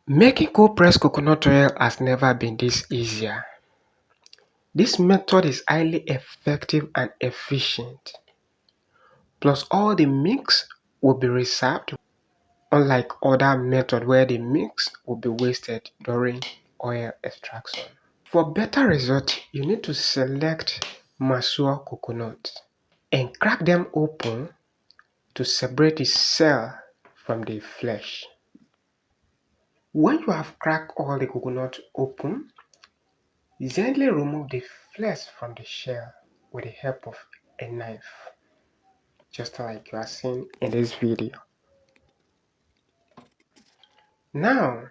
Making cold pressed coconut oil has never been this easier. This method is highly effective and efficient. Plus all the mix will be reserved, unlike other method where the mix will be wasted during oil extraction. For better result, you need to select mature coconut and crack them open to separate the cell from the flesh. When you have cracked all the coconut open, gently remove the flesh from the shell with the help of a knife, just like you are seeing in this video. Now,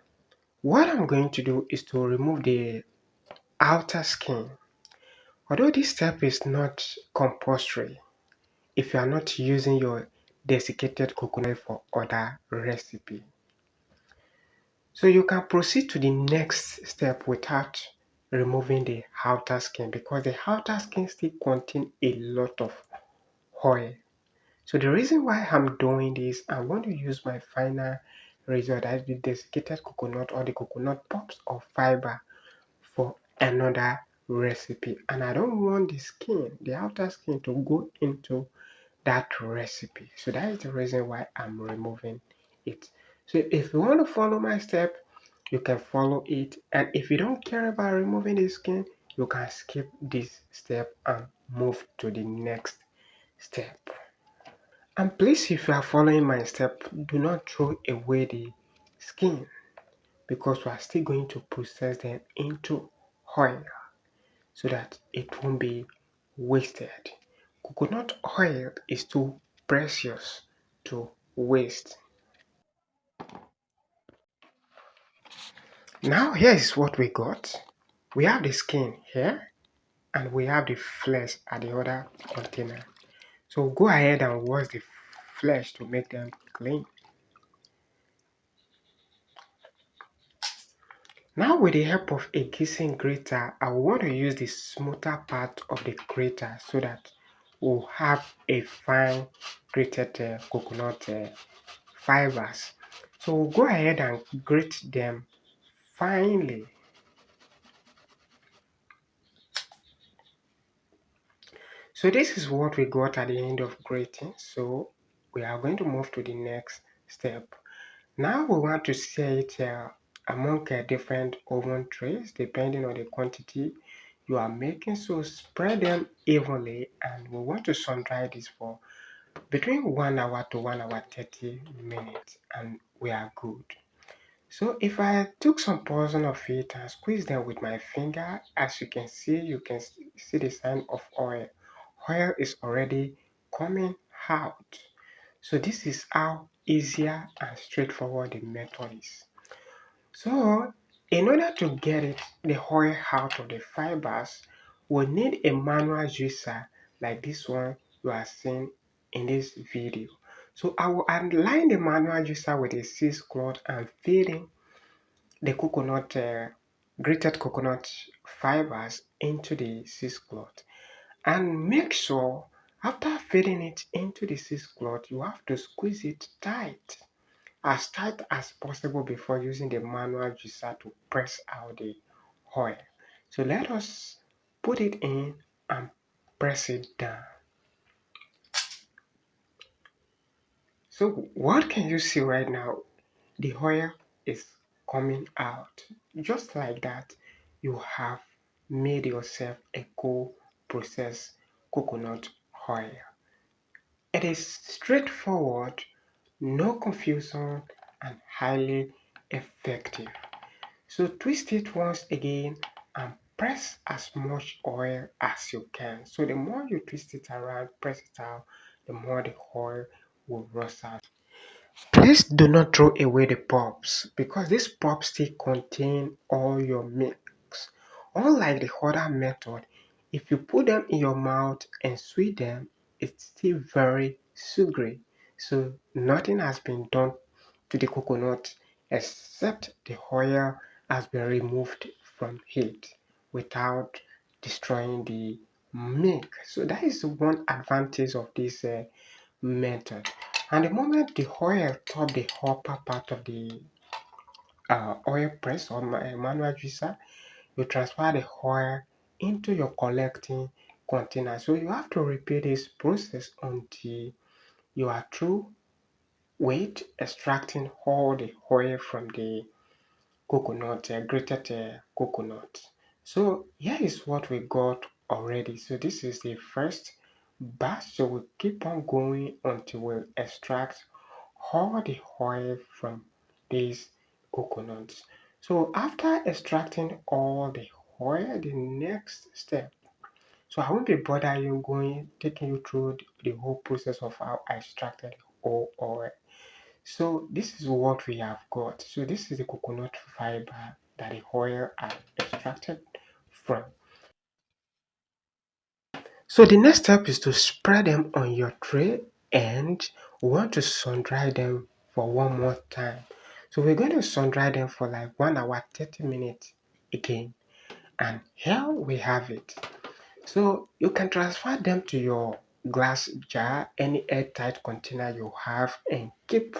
what I'm going to do is to remove the outer skin. Although this step is not compulsory if you are not using your desiccated coconut for other recipe. So you can proceed to the next step without removing the outer skin because the outer skin still contains a lot of oil. So the reason why I'm doing this, I want to use my final result, that is the desiccated coconut or the coconut pulps or fiber, for another recipe. And I don't want the skin, the outer skin, to go into that recipe. So that is the reason why I'm removing it. So if you want to follow my step, you can follow it. And if you don't care about removing the skin, you can skip this step and move to the next step. And please, if you are following my step, do not throw away the skin because we are still going to process them into oil so that it won't be wasted. Coconut oil is too precious to waste. Now here is what we got. We have the skin here and we have the flesh at the other container. So go ahead and wash the flesh to make them clean. Now with the help of a kissing grater, I want to use the smoother part of the grater so that we'll have a fine grated coconut fibers. So we'll go ahead and grate them finely. So this is what we got at the end of grating. So we are going to move to the next step. Now we want to set it among different oven trays depending on the quantity you are making. So spread them evenly and we want to sun dry this for between 1 hour to 1 hour 30 minutes and we are good. So if I took some portion of it and squeeze them with my finger, as you can see the sign of oil. Oil is already coming out. So this is how easier and straightforward the method is. So in order to get the oil out of the fibers, we'll need a manual juicer like this one you are seeing in this video. So I will align the manual juicer with a cheesecloth and feed in the grated coconut fibers into the cheesecloth. And make sure after feeding it into the cheesecloth, you have to squeeze it tight as possible before using the manual juicer to press out the oil. So let us put it in and press it down. So what can you see right now? The oil is coming out. Just like that, you have made yourself a cold processed coconut oil. It is straightforward, no confusion, and highly effective. So twist it once again and press as much oil as you can. So the more you twist it around, press it out, the more the oil will rush out. Please do not throw away the pulps because these pulps still contain all your mix. Unlike the other method, if you put them in your mouth and sweet them, it's still very sugary. So nothing has been done to the coconut except the oil has been removed from it without destroying the milk. So that is one advantage of this method. And the moment the oil touch the upper part of the oil press or manual juicer, you transfer the oil into your collecting container. So you have to repeat this process until you are through with extracting all the oil from the coconut, grated coconut. So here is what we got already. So this is the first batch. So we keep on going until we extract all the oil from these coconuts. So after extracting all the oil, the next step. So I won't be bothering you going taking you through the whole process of how I extracted all oil. So this is what we have got. So this is the coconut fiber that the oil are extracted from. So the next step is to spread them on your tray, and we want to sun dry them for one more time. So we're going to sun dry them for like 1 hour 30 minutes again. And here we have it. So you can transfer them to your glass jar, any airtight container you have, and keep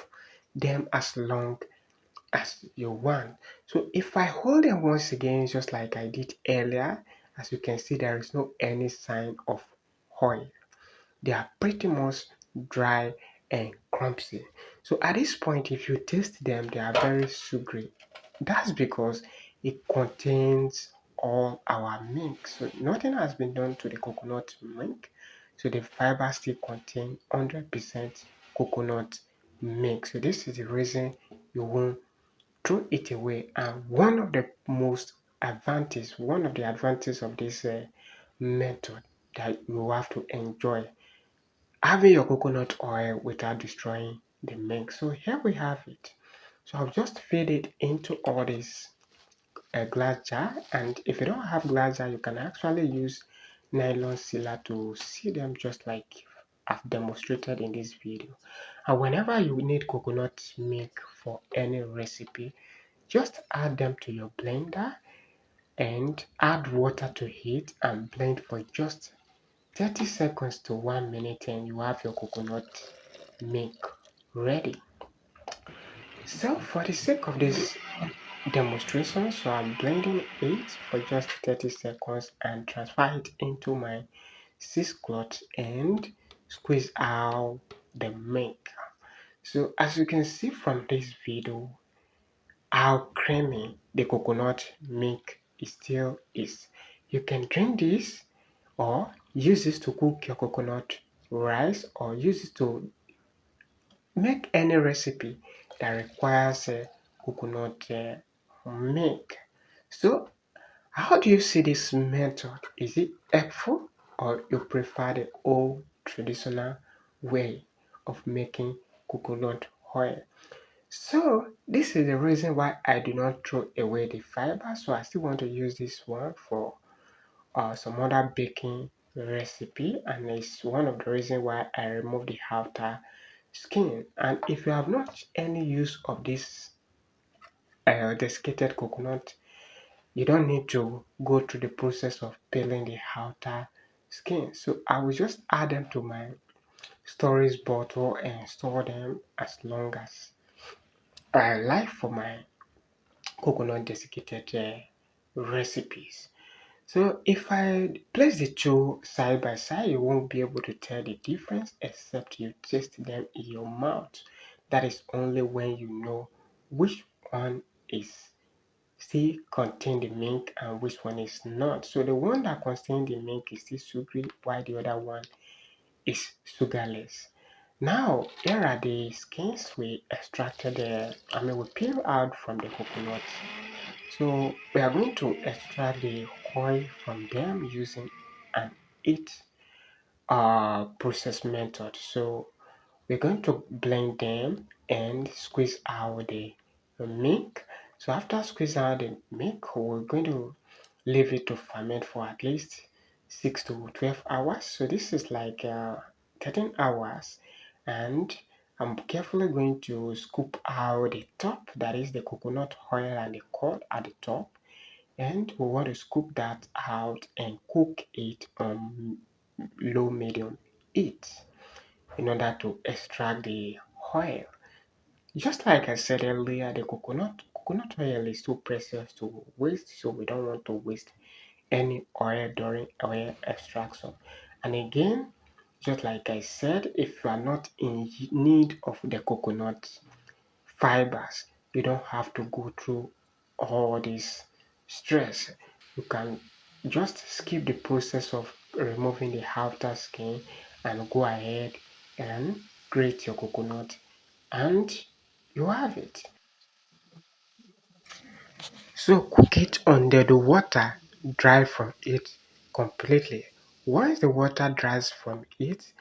them as long as you want. So if I hold them once again, just like I did earlier, as you can see, there is no any sign of oil. They are pretty much dry and crumbly. So at this point, if you taste them, they are very sugary. That's because it contains all our milk. So nothing has been done to the coconut milk. So the fiber still contain 100% coconut milk. So this is the reason you won't throw it away. And one of the advantages of this method that you have to enjoy having your coconut oil without destroying the milk. So here we have it. So I've just filled it into all this glass jar, and if you don't have glass jar, you can actually use nylon sealer to seal them just like I've demonstrated in this video. And whenever you need coconut milk for any recipe, just add them to your blender and add water to it and blend for just 30 seconds to 1 minute, and you have your coconut milk ready. So for the sake of this demonstration, so I'm blending it for just 30 seconds and transfer it into my cheesecloth and squeeze out the milk. So as you can see from this video, how creamy the coconut milk still is. You can drink this or use this to cook your coconut rice or use it to make any recipe that requires coconut milk. So how do you see this method? Is it helpful or you prefer the old traditional way of making coconut oil? So this is the reason why I do not throw away the fiber. So I still want to use this one for some other baking recipe, and it's one of the reasons why I remove the outer skin. And if you have not any use of this desiccated coconut, you don't need to go through the process of peeling the outer skin. So I will just add them to my storage bottle and store them as long as I like for my coconut desiccated recipes. So if I place the two side by side, you won't be able to tell the difference except you taste them in your mouth. That is only when you know which one is still contain the milk and which one is not. So the one that contains the milk is still sugary, while the other one is sugarless. Now here are the skins we extracted. We peel out from the coconut. So we are going to extract the oil from them using an heat process method. So we're going to blend them and squeeze out the milk. So after squeezing out the milk, we're going to leave it to ferment for at least 6 to 12 hours. So this is like 13 hours, and I'm carefully going to scoop out the top, that is the coconut oil and the curd at the top, and we want to scoop that out and cook it on low medium heat in order to extract the oil. Just like I said earlier, the coconut coconut oil is too precious to waste, so we don't want to waste any oil during oil extraction. And again, just like I said, if you are not in need of the coconut fibers, you don't have to go through all this stress. You can just skip the process of removing the outer skin and go ahead and grate your coconut, and you have it. So cook it under the water, dry from it completely. Once the water dries from it,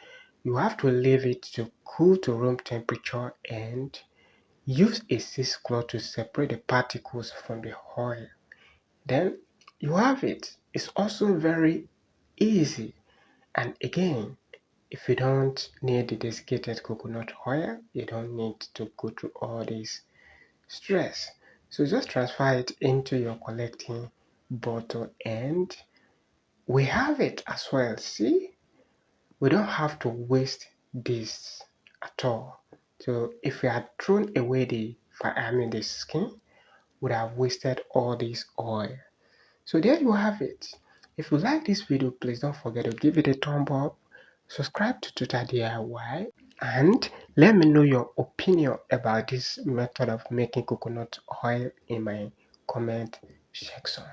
you have to leave it to cool to room temperature and use a cheesecloth to separate the particles from the oil. Then you have it. It's also very easy. And again, if you don't need the desiccated coconut oil, you don't need to go through all this stress. So just transfer it into your collecting bottle and we have it as well. See, we don't have to waste this at all. So if we had thrown away the skin, would have wasted all this oil. So there you have it. If you like this video, please don't forget to give it a thumb up, subscribe to Tutor DIY, and let me know your opinion about this method of making coconut oil in my comment section.